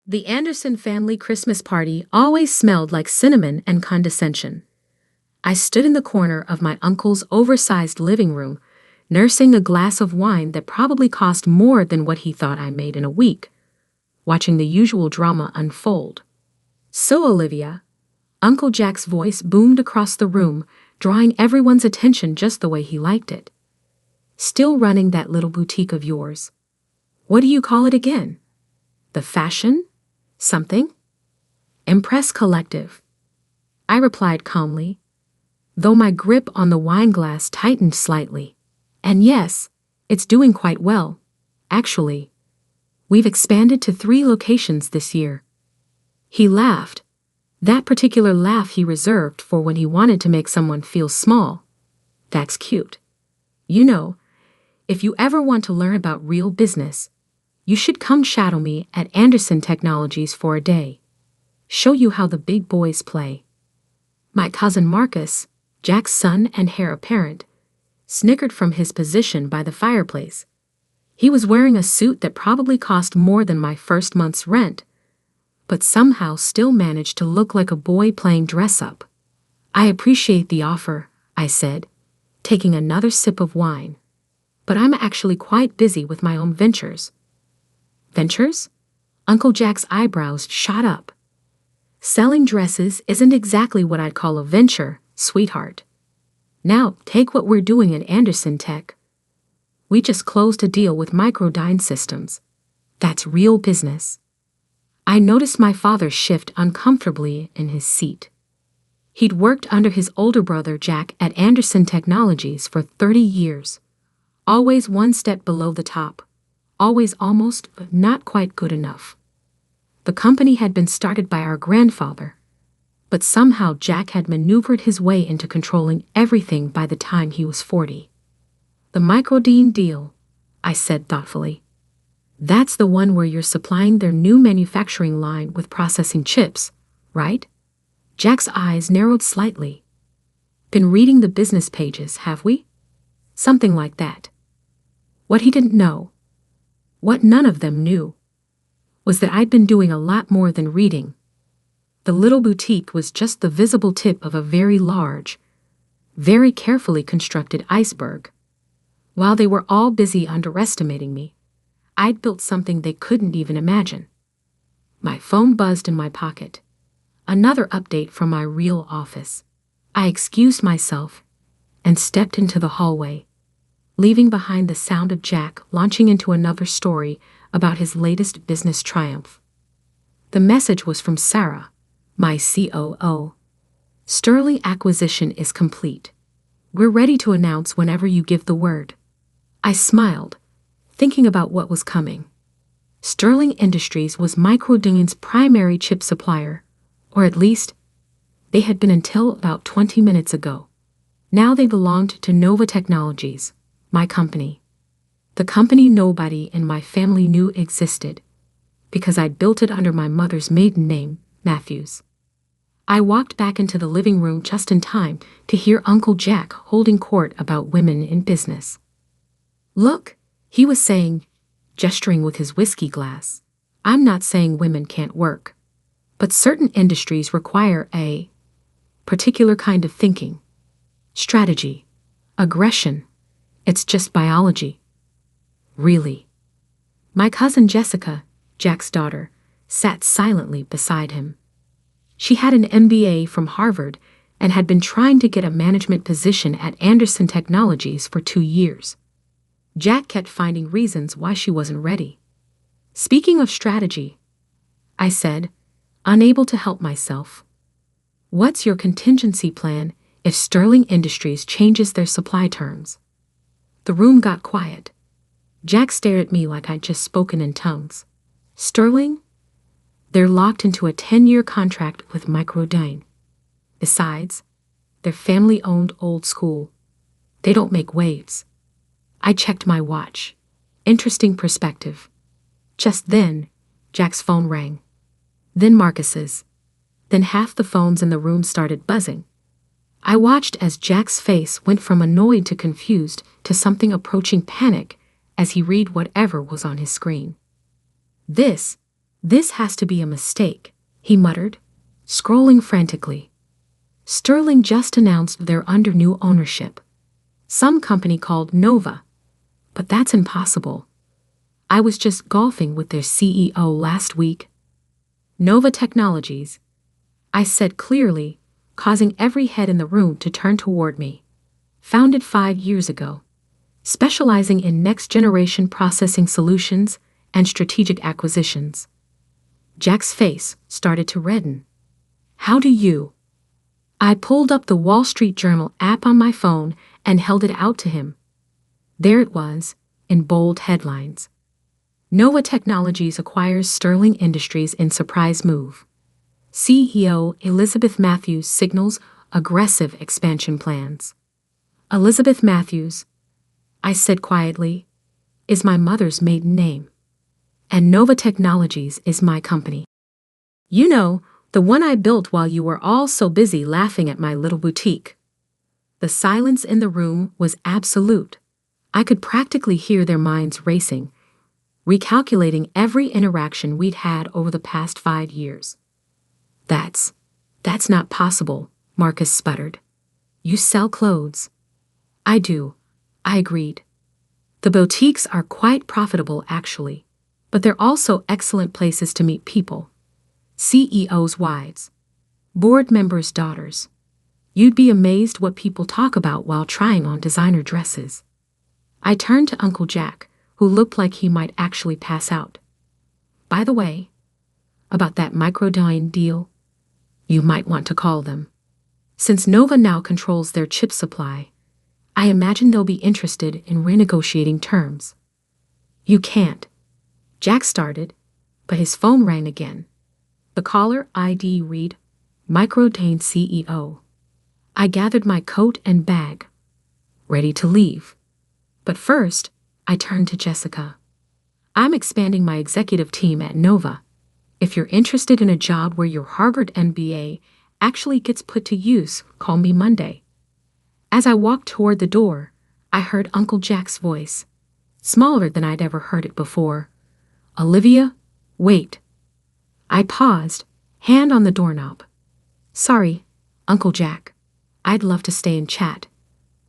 The Anderson family Christmas party always smelled like cinnamon and condescension. I stood in the corner of my uncle's oversized living room, nursing a glass of wine that probably cost more than what he thought I made in a week, watching the usual drama unfold. "So, Olivia," Uncle Jack's voice boomed across the room, drawing everyone's attention just the way he liked it. "Still running that little boutique of yours. What do you call it again? The Fashion? Something? Impress Collective." I replied calmly, though my grip on the wine glass tightened slightly. "And yes, it's doing quite well, actually. We've expanded to 3 locations this year." He laughed, that particular laugh he reserved for when he wanted to make someone feel small. "That's cute. You know, if you ever want to learn about real business, you should come shadow me at Anderson Technologies for a day. Show you how the big boys play." My cousin Marcus, Jack's son and heir apparent, snickered from his position by the fireplace. He was wearing a suit that probably cost more than my first month's rent, but somehow still managed to look like a boy playing dress-up. "I appreciate the offer," I said, taking another sip of wine. "But I'm actually quite busy with my own ventures." "Ventures?" Uncle Jack's eyebrows shot up. "Selling dresses isn't exactly what I'd call a venture, sweetheart. Now, take what we're doing at Anderson Tech. We just closed a deal with Microdyne Systems. That's real business." I noticed my father shift uncomfortably in his seat. He'd worked under his older brother Jack at Anderson Technologies for 30 years. Always one step below the top. Always almost, but not quite good enough. The company had been started by our grandfather, but somehow Jack had maneuvered his way into controlling everything by the time he was 40. "The Microdyne deal," I said thoughtfully. "That's the one where you're supplying their new manufacturing line with processing chips, right?" Jack's eyes narrowed slightly. "Been reading the business pages, have we?" "Something like that." What he didn't know, what none of them knew, was that I'd been doing a lot more than reading. The little boutique was just the visible tip of a very large, very carefully constructed iceberg. While they were all busy underestimating me, I'd built something they couldn't even imagine. My phone buzzed in my pocket. Another update from my real office. I excused myself and stepped into the hallway, leaving behind the sound of Jack launching into another story about his latest business triumph. The message was from Sarah, my COO. "Sterling acquisition is complete. We're ready to announce whenever you give the word." I smiled, thinking about what was coming. Sterling Industries was Microdyne's primary chip supplier, or at least, they had been until about 20 minutes ago. Now they belonged to Nova Technologies, my company. The company nobody in my family knew existed, because I'd built it under my mother's maiden name, Matthews. I walked back into the living room just in time to hear Uncle Jack holding court about women in business. "Look," he was saying, gesturing with his whiskey glass. "I'm not saying women can't work, but certain industries require a particular kind of thinking, strategy, aggression. It's just biology." "Really?" My cousin Jessica, Jack's daughter, sat silently beside him. She had an MBA from Harvard and had been trying to get a management position at Anderson Technologies for 2 years. Jack kept finding reasons why she wasn't ready. "Speaking of strategy," I said, unable to help myself, "what's your contingency plan if Sterling Industries changes their supply terms?" The room got quiet. Jack stared at me like I'd just spoken in tongues. "Sterling? They're locked into a 10-year contract with Microdyne. Besides, they're family-owned old school. They don't make waves." I checked my watch. Interesting perspective. Just then, Jack's phone rang. Then Marcus's. Then half the phones in the room started buzzing. I watched as Jack's face went from annoyed to confused to something approaching panic as he read whatever was on his screen. This This has to be a mistake, he muttered, scrolling frantically. Sterling just announced they're under new ownership. Some company called Nova. But that's impossible. I was just golfing with their CEO last week. Nova Technologies, I said clearly, causing every head in the room to turn toward me. Founded 5 years ago. Specializing in next-generation processing solutions and strategic acquisitions. Jack's face started to redden. How do you? I pulled up the Wall Street Journal app on my phone and held it out to him. There it was, in bold headlines. Nova Technologies acquires Sterling Industries in surprise move. CEO Elizabeth Matthews signals aggressive expansion plans. Elizabeth Matthews, I said quietly, is my mother's maiden name. And Nova Technologies is my company. You know, the one I built while you were all so busy laughing at my little boutique. The silence in the room was absolute. I could practically hear their minds racing, recalculating every interaction we'd had over the past 5 years. That's not possible, Marcus sputtered. You sell clothes. I do, I agreed. The boutiques are quite profitable actually, but they're also excellent places to meet people. CEOs' wives. Board members' daughters. You'd be amazed what people talk about while trying on designer dresses. I turned to Uncle Jack, who looked like he might actually pass out. By the way, about that Microdyne deal, you might want to call them. Since Nova now controls their chip supply, I imagine they'll be interested in renegotiating terms. You can't. Jack started, but his phone rang again. The caller ID read, Microdyne CEO. I gathered my coat and bag, ready to leave. But first, I turned to Jessica. I'm expanding my executive team at Nova. If you're interested in a job where your Harvard MBA actually gets put to use, call me Monday. As I walked toward the door, I heard Uncle Jack's voice, smaller than I'd ever heard it before. Olivia, wait. I paused, hand on the doorknob. Sorry, Uncle Jack. I'd love to stay and chat,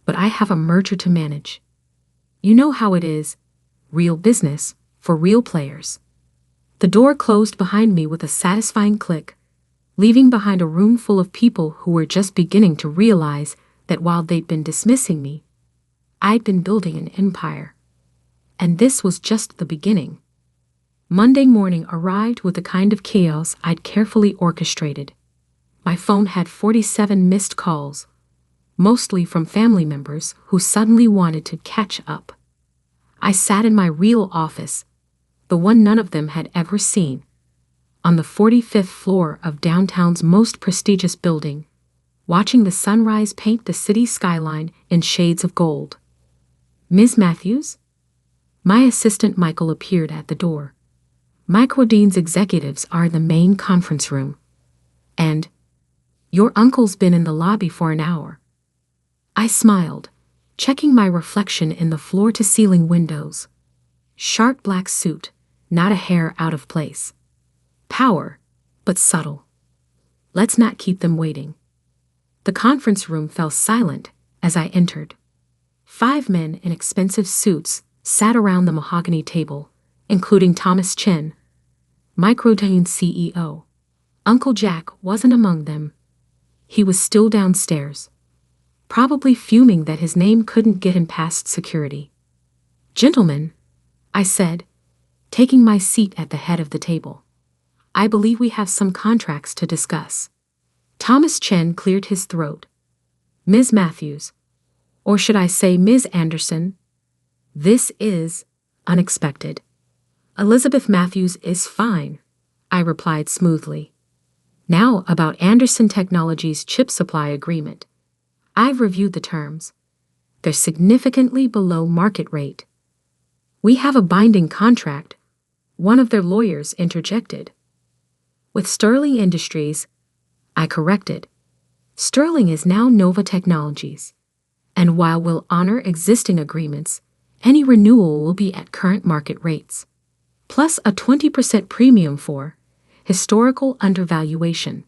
but I have a merger to manage. You know how it is, real business for real players. The door closed behind me with a satisfying click, leaving behind a room full of people who were just beginning to realize that while they'd been dismissing me, I'd been building an empire. And this was just the beginning. Monday morning arrived with the kind of chaos I'd carefully orchestrated. My phone had 47 missed calls, mostly from family members who suddenly wanted to catch up. I sat in my real office, the one none of them had ever seen, on the 45th floor of downtown's most prestigious building, watching the sunrise paint the city skyline in shades of gold. Ms. Matthews? My assistant Michael appeared at the door. Microdyne's executives are in the main conference room. And your uncle's been in the lobby for an hour. I smiled, checking my reflection in the floor-to-ceiling windows. Sharp black suit, not a hair out of place. Power, but subtle. Let's not keep them waiting. The conference room fell silent as I entered. 5 men in expensive suits sat around the mahogany table, including Thomas Chen, Microdyne CEO. Uncle Jack wasn't among them. He was still downstairs, probably fuming that his name couldn't get him past security. Gentlemen, I said, taking my seat at the head of the table. I believe we have some contracts to discuss. Thomas Chen cleared his throat. Ms. Matthews, or should I say Ms. Anderson, this is unexpected. Elizabeth Matthews is fine, I replied smoothly. Now about Anderson Technologies' chip supply agreement. I've reviewed the terms. They're significantly below market rate. We have a binding contract, one of their lawyers interjected. With Sterling Industries, I corrected. Sterling is now Nova Technologies, and while we'll honor existing agreements, any renewal will be at current market rates. plus a 20% premium for historical undervaluation.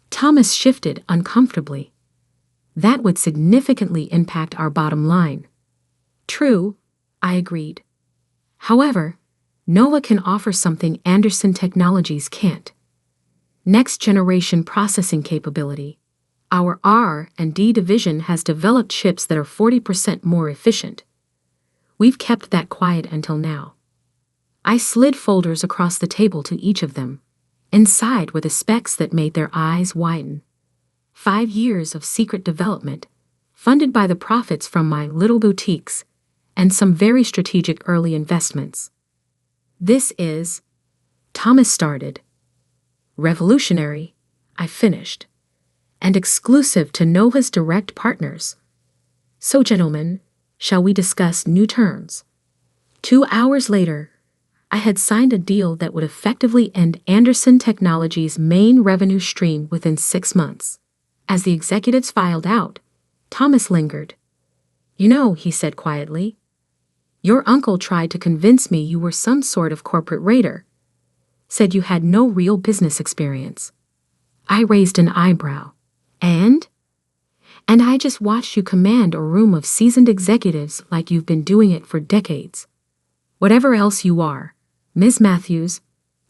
Thomas shifted uncomfortably. That would significantly impact our bottom line. True, I agreed. However, Nova can offer something Anderson Technologies can't. Next-generation processing capability. Our R&D division has developed chips that are 40% more efficient. We've kept that quiet until now. I slid folders across the table to each of them. Inside were the specs that made their eyes widen. 5 years of secret development, funded by the profits from my little boutiques, and some very strategic early investments. This is, Thomas started. Revolutionary, I finished. And exclusive to Nova's direct partners. So, gentlemen, shall we discuss new terms? 2 hours later, I had signed a deal that would effectively end Anderson Technologies' main revenue stream within 6 months. As the executives filed out, Thomas lingered. You know, he said quietly, your uncle tried to convince me you were some sort of corporate raider. Said you had no real business experience. I raised an eyebrow. And I just watched you command a room of seasoned executives like you've been doing it for decades. Whatever else you are, Ms. Matthews,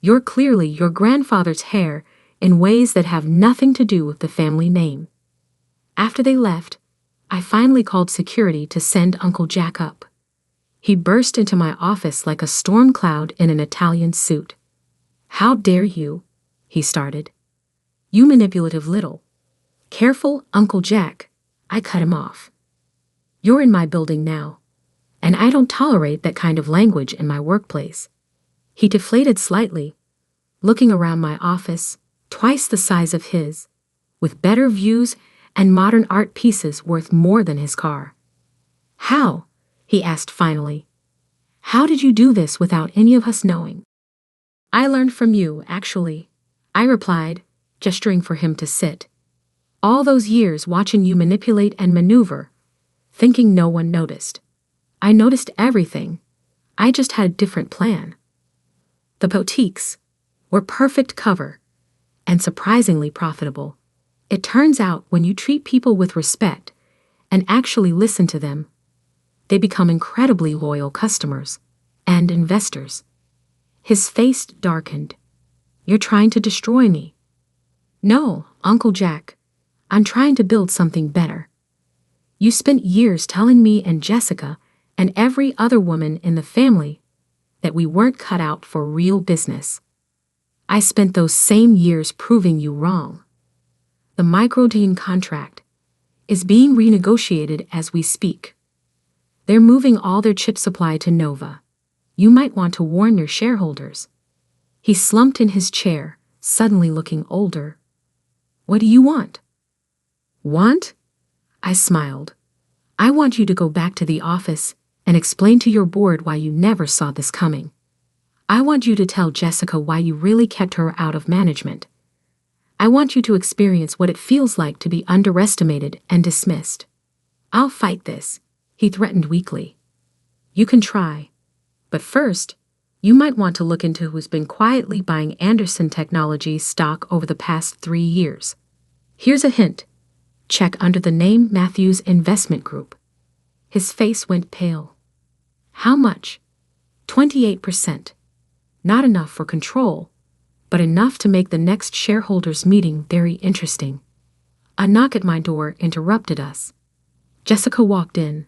you're clearly your grandfather's heir in ways that have nothing to do with the family name. After they left, I finally called security to send Uncle Jack up. He burst into my office like a storm cloud in an Italian suit. How dare you, he started. You manipulative little. Careful, Uncle Jack, I cut him off. You're in my building now, and I don't tolerate that kind of language in my workplace. He deflated slightly, looking around my office, twice the size of his, with better views and modern art pieces worth more than his car. How? He asked finally. How did you do this without any of us knowing? I learned from you, actually, I replied, gesturing for him to sit. All those years watching you manipulate and maneuver, thinking no one noticed. I noticed everything. I just had a different plan. The boutiques were perfect cover and surprisingly profitable. It turns out when you treat people with respect and actually listen to them, they become incredibly loyal customers and investors. His face darkened. You're trying to destroy me. No, Uncle Jack. I'm trying to build something better. You spent years telling me and Jessica and every other woman in the family that we weren't cut out for real business. I spent those same years proving you wrong. The Microdine contract is being renegotiated as we speak. They're moving all their chip supply to Nova. You might want to warn your shareholders. He slumped in his chair, suddenly looking older. What do you want? Want? I smiled. I want you to go back to the office and explain to your board why you never saw this coming. I want you to tell Jessica why you really kept her out of management. I want you to experience what it feels like to be underestimated and dismissed. I'll fight this, he threatened weakly. You can try. But first, you might want to look into who's been quietly buying Anderson Technologies stock over the past 3 years. Here's a hint. Check under the name Matthews Investment Group. His face went pale. How much? 28%. Not enough for control, but enough to make the next shareholders' meeting very interesting. A knock at my door interrupted us. Jessica walked in,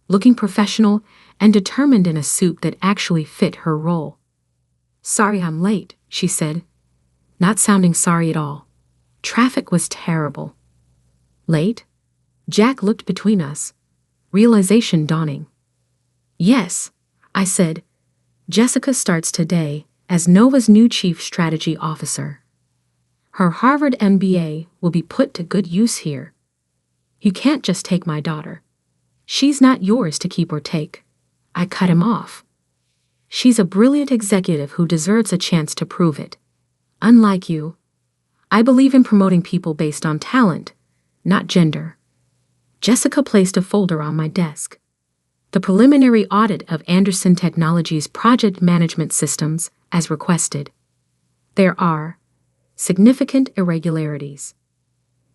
looking professional and determined in a suit that actually fit her role. Sorry I'm late, she said, not sounding sorry at all. Traffic was terrible. Late? Jack looked between us, realization dawning. Yes, I said. Jessica starts today as Nova's new Chief Strategy Officer. Her Harvard MBA will be put to good use here. You can't just take my daughter. She's not yours to keep or take. I cut him off. She's a brilliant executive who deserves a chance to prove it. Unlike you, I believe in promoting people based on talent, not gender. Jessica placed a folder on my desk. the preliminary audit of Anderson Technologies' project management systems as requested. There are significant irregularities.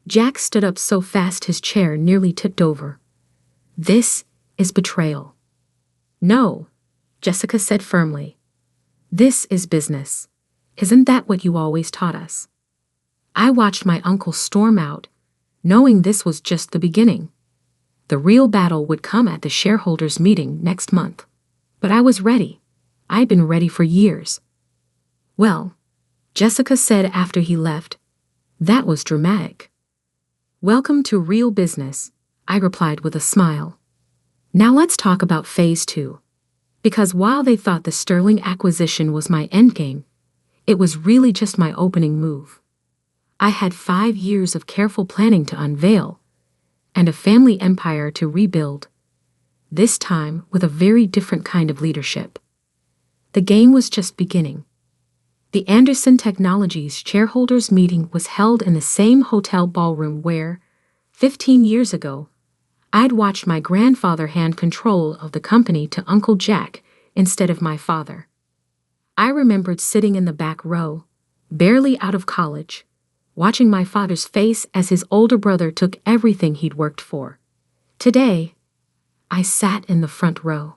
Jack stood up so fast his chair nearly tipped over. This is betrayal. No, Jessica said firmly. This is business. Isn't that what you always taught us? I watched my uncle storm out, knowing this was just the beginning. The real battle would come at the shareholders' meeting next month. But I was ready. I'd been ready for years. Well, Jessica said after he left, that was dramatic. Welcome to real business, I replied with a smile. Now let's talk about phase 2. Because while they thought the Sterling acquisition was my endgame, it was really just my opening move. I had 5 years of careful planning to unveil, and a family empire to rebuild, this time with a very different kind of leadership. The game was just beginning. The Anderson Technologies shareholders meeting was held in the same hotel ballroom where, 15 years ago, I'd watched my grandfather hand control of the company to Uncle Jack instead of my father. I remembered sitting in the back row, barely out of college, watching my father's face as his older brother took everything he'd worked for. Today, I sat in the front row.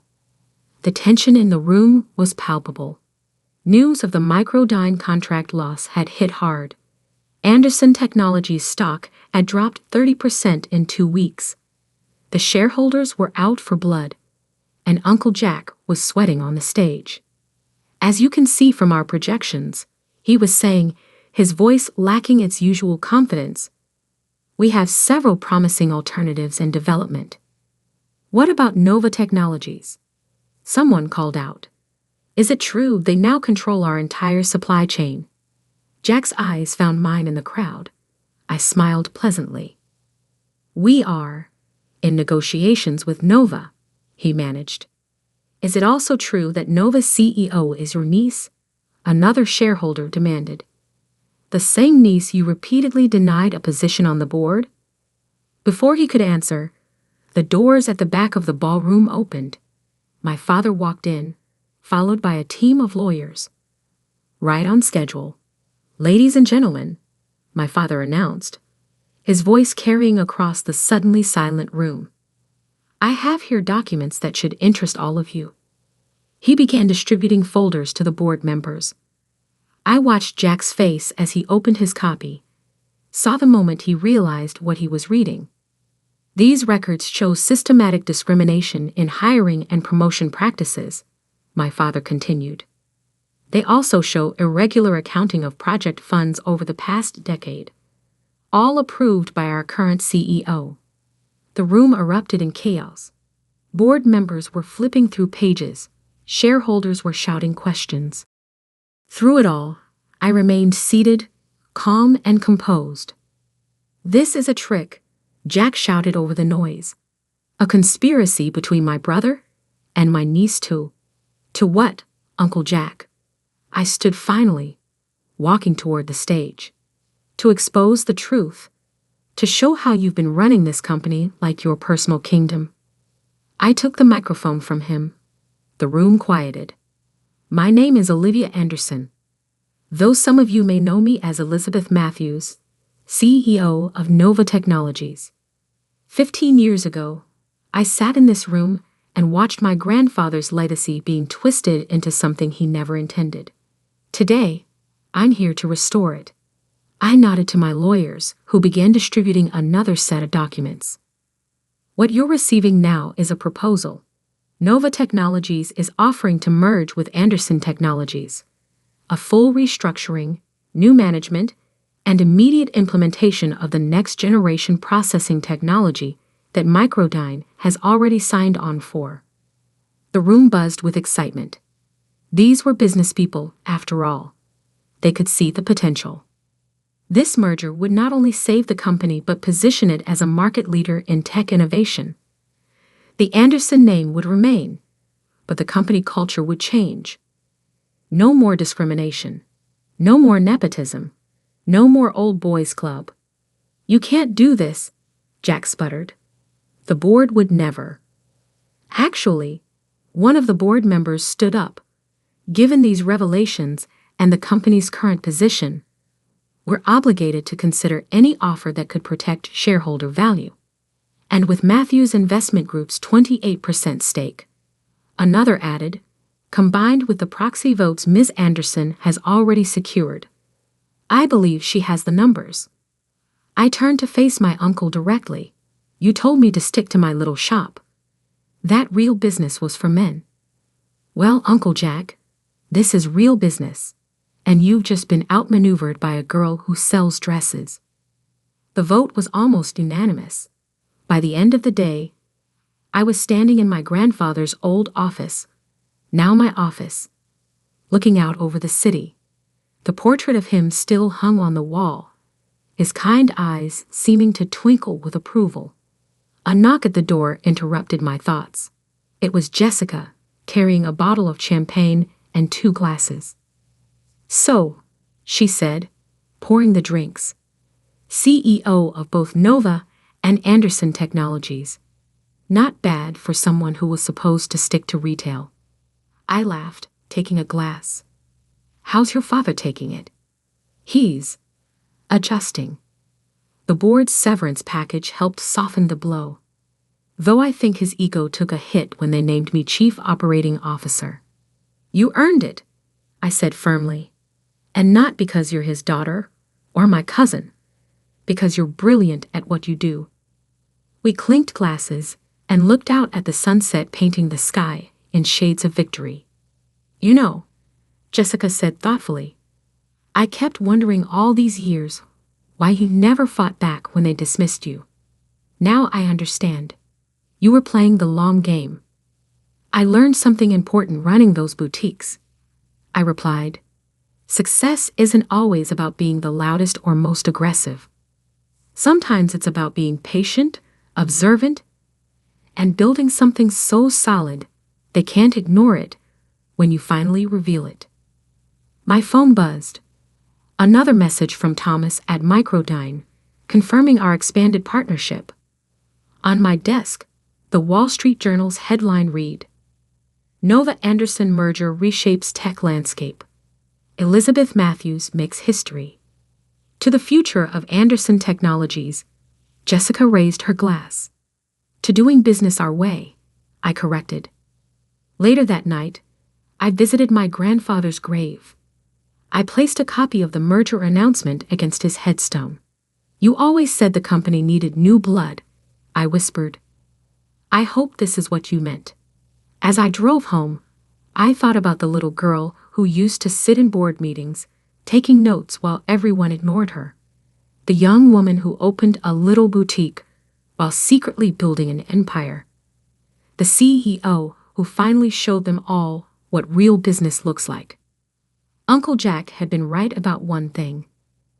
The tension in the room was palpable. News of the Microdyne contract loss had hit hard. Anderson Technologies stock had dropped 30% in 2 weeks. The shareholders were out for blood, and Uncle Jack was sweating on the stage. As you can see from our projections, he was saying, his voice lacking its usual confidence, we have several promising alternatives in development. What about Nova Technologies? Someone called out. Is it true they now control our entire supply chain? Jack's eyes found mine in the crowd. I smiled pleasantly. We are in negotiations with Nova, he managed. Is it also true that Nova's CEO is your niece? Another shareholder demanded. The same niece you repeatedly denied a position on the board? Before he could answer, the doors at the back of the ballroom opened. My father walked in, followed by a team of lawyers. Right on schedule. Ladies and gentlemen, my father announced, his voice carrying across the suddenly silent room. I have here documents that should interest all of you. He began distributing folders to the board members. I watched Jack's face as he opened his copy, saw the moment he realized what he was reading. These records show systematic discrimination in hiring and promotion practices, my father continued. They also show irregular accounting of project funds over the past decade, all approved by our current CEO. The room erupted in chaos. Board members were flipping through pages. Shareholders were shouting questions. Through it all, I remained seated, calm and composed. This is a trick, Jack shouted over the noise. A conspiracy between my brother and my niece too. To what, Uncle Jack? I stood finally, walking toward the stage. To expose the truth. To show how you've been running this company like your personal kingdom. I took the microphone from him. The room quieted. My name is Olivia Anderson. Though some of you may know me as Elizabeth Matthews, CEO of Nova Technologies. 15 years ago, I sat in this room and watched my grandfather's legacy being twisted into something he never intended. Today, I'm here to restore it. I nodded to my lawyers, who began distributing another set of documents. What you're receiving now is a proposal. Nova Technologies is offering to merge with Anderson Technologies. A full restructuring, new management, and immediate implementation of the next-generation processing technology that Microdyne has already signed on for. The room buzzed with excitement. These were business people, after all. They could see the potential. This merger would not only save the company but position it as a market leader in tech innovation. The Anderson name would remain, but the company culture would change. No more discrimination. No more nepotism. No more old boys club. You can't do this, Jack sputtered. The board would never. Actually, one of the board members stood up. Given these revelations and the company's current position, we're obligated to consider any offer that could protect shareholder value. And with Matthews Investment Group's 28% stake, another added, combined with the proxy votes Ms. Anderson has already secured, I believe she has the numbers. I turned to face my uncle directly. You told me to stick to my little shop. That real business was for men. Well, Uncle Jack, this is real business, and you've just been outmaneuvered by a girl who sells dresses. The vote was almost unanimous. By the end of the day, I was standing in my grandfather's old office, now my office, looking out over the city. The portrait of him still hung on the wall, his kind eyes seeming to twinkle with approval. A knock at the door interrupted my thoughts. It was Jessica, carrying a bottle of champagne and 2 glasses. So, she said, pouring the drinks, CEO of both Nova and Anderson Technologies. Not bad for someone who was supposed to stick to retail. I laughed, taking a glass. How's your father taking it? He's adjusting. The board's severance package helped soften the blow, though I think his ego took a hit when they named me Chief Operating Officer. You earned it, I said firmly, and not because you're his daughter or my cousin, because you're brilliant at what you do. We clinked glasses and looked out at the sunset painting the sky in shades of victory. You know, Jessica said thoughtfully, I kept wondering all these years why you never fought back when they dismissed you. Now I understand. You were playing the long game. I learned something important running those boutiques, I replied. Success isn't always about being the loudest or most aggressive. Sometimes it's about being patient, observant, and building something so solid they can't ignore it when you finally reveal it. My phone buzzed. Another message from Thomas at Microdyne, confirming our expanded partnership. On my desk, the Wall Street Journal's headline read, Nova Anderson merger reshapes tech landscape. Elizabeth Matthews makes history. To the future of Anderson Technologies, Jessica raised her glass. To doing business our way, I corrected. Later that night, I visited my grandfather's grave. I placed a copy of the merger announcement against his headstone. You always said the company needed new blood, I whispered. I hope this is what you meant. As I drove home, I thought about the little girl who used to sit in board meetings, taking notes while everyone ignored her. The young woman who opened a little boutique while secretly building an empire. The CEO who finally showed them all what real business looks like. Uncle Jack had been right about one thing.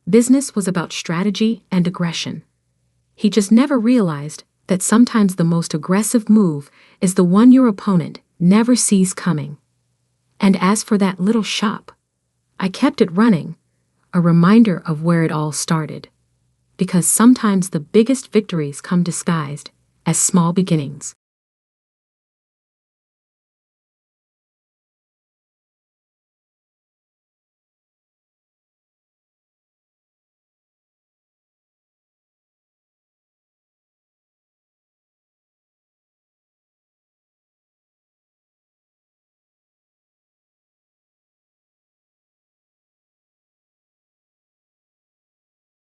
Business was about strategy and aggression. He just never realized that sometimes the most aggressive move is the one your opponent never sees coming. And as for that little shop, I kept it running, a reminder of where it all started. Because sometimes the biggest victories come disguised as small beginnings.